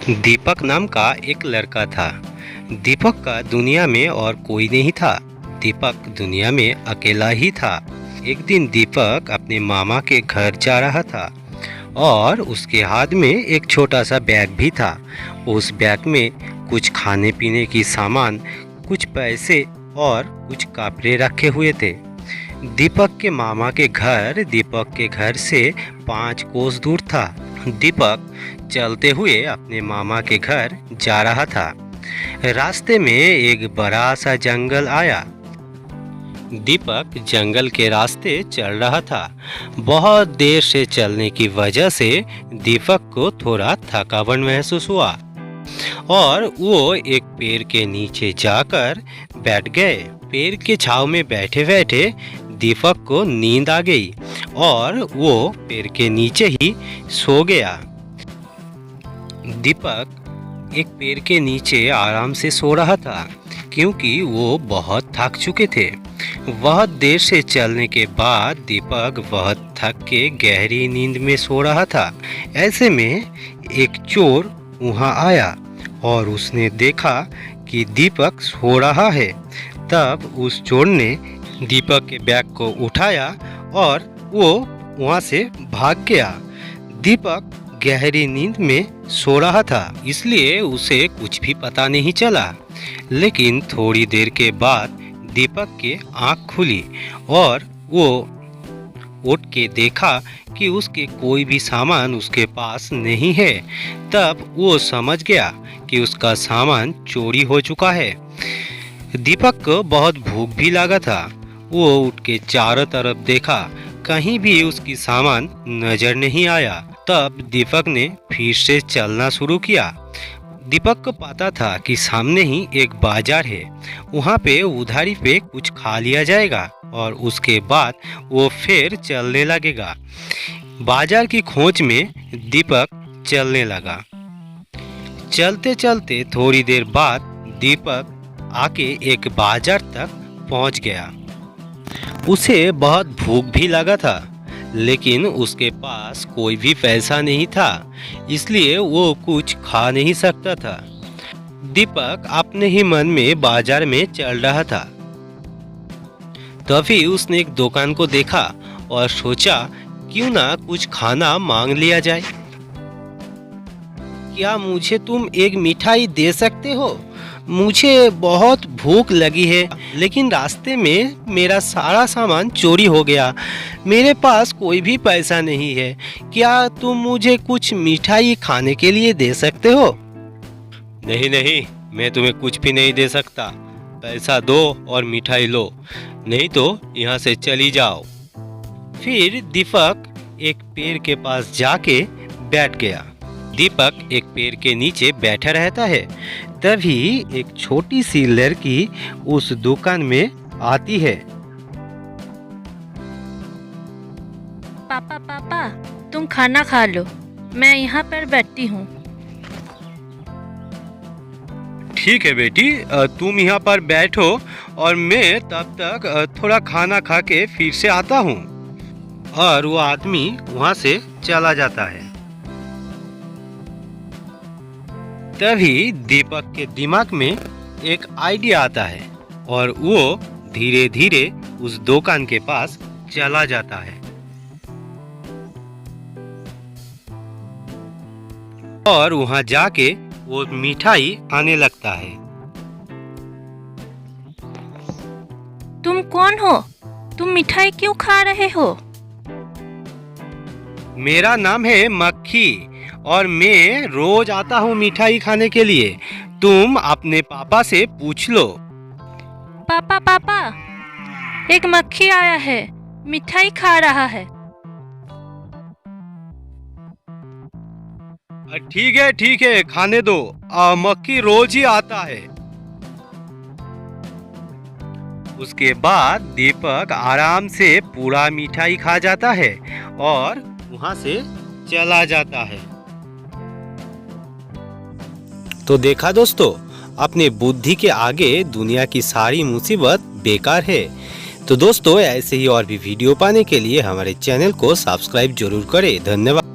दीपक नाम का एक लड़का था। दीपक का दुनिया में और कोई नहीं था। दीपक दुनिया में अकेला ही था। एक दिन दीपक अपने मामा के घर जा रहा था और उसके हाथ में एक छोटा सा बैग भी था। उस बैग में कुछ खाने पीने की सामान, कुछ पैसे और कुछ कपड़े रखे हुए थे। दीपक के मामा के घर दीपक के घर से 5 कोस दूर था। दीपक चलते हुए अपने मामा के घर जा रहा था। रास्ते में एक बड़ा सा जंगल आया। दीपक जंगल के रास्ते चल रहा था। बहुत देर से चलने की वजह से दीपक को थोड़ा थकावट महसूस हुआ और वो एक पेड़ के नीचे जाकर बैठ गए। पेड़ के छांव में बैठे बैठे दीपक को नींद आ गई और वो पेड़ के नीचे ही सो गया। दीपक एक पेड़ के नीचे आराम से सो रहा था क्योंकि वो बहुत थक चुके थे। बहुत देर से चलने के बाद दीपक बहुत थक के गहरी नींद में सो रहा था। ऐसे में एक चोर वहां आया और उसने देखा कि दीपक सो रहा है। तब उस चोर ने दीपक के बैग को उठाया और वो वहां से भाग गया। दीपक गहरी नींद में सो रहा था, इसलिए उसे कुछ भी पता नहीं चला। लेकिन थोड़ी देर के बाद दीपक की आंख खुली और वो उठ के देखा कि उसके कोई भी सामान उसके पास नहीं है। तब वो समझ गया कि उसका सामान चोरी हो चुका है। दीपक को बहुत भूख भी लगा था। वो उठ के चारों तरफ देखा, कहीं भी उसकी सामान नजर नहीं आया। तब दीपक ने फिर से चलना शुरू किया। दीपक को पता था कि सामने ही एक बाजार है, वहाँ पे उधारी पे कुछ खा लिया जाएगा और उसके बाद वो फिर चलने लगेगा। बाजार की खोज में दीपक चलने लगा। चलते चलते थोड़ी देर बाद दीपक आके एक बाजार तक पहुँच गया। उसे बहुत भूख भी लगा था, लेकिन उसके पास कोई भी पैसा नहीं था, इसलिए वो कुछ खा नहीं सकता था। दीपक अपने ही मन में बाजार में चल रहा था। तभी उसने एक दुकान को देखा और सोचा क्यों ना कुछ खाना मांग लिया जाए। क्या मुझे तुम एक मिठाई दे सकते हो? मुझे बहुत भूख लगी है, लेकिन रास्ते में मेरा सारा सामान चोरी हो गया। मेरे पास कोई भी पैसा नहीं है। क्या तुम मुझे कुछ मिठाई खाने के लिए दे सकते हो? नहीं नहीं, मैं तुम्हें कुछ भी नहीं दे सकता। पैसा दो और मिठाई लो, नहीं तो यहाँ से चली जाओ। फिर दीपक एक पेड़ के पास जाके बैठ गया। दीपक एक पेड़ के नीचे बैठा रहता है। तभी एक छोटी सी लड़की उस दुकान में आती है। पापा पापा, तुम खाना खा लो, मैं यहाँ पर बैठती हूँ। ठीक है बेटी, तुम यहाँ पर बैठो और मैं तब तक थोड़ा खाना खा के फिर से आता हूँ। और वो आदमी वहाँ से चला जाता है। तभी दीपक के दिमाग में एक आइडिया आता है और वो धीरे धीरे उस दुकान के पास चला जाता है और वहां जाके वो मिठाई खाने लगता है। तुम कौन हो? तुम मिठाई क्यों खा रहे हो? मेरा नाम है मक्खी और मैं रोज आता हूँ मिठाई खाने के लिए। तुम अपने पापा से पूछ लो। पापा पापा, एक मक्खी आया है, मिठाई खा रहा है। ठीक है, खाने दो। मक्खी रोज ही आता है। उसके बाद दीपक आराम से पूरा मिठाई खा जाता है और वहां से चला जाता है। तो देखा दोस्तों, अपने बुद्धि के आगे दुनिया की सारी मुसीबत बेकार है। तो दोस्तों, ऐसे ही और भी वीडियो पाने के लिए हमारे चैनल को सब्सक्राइब जरूर करें। धन्यवाद।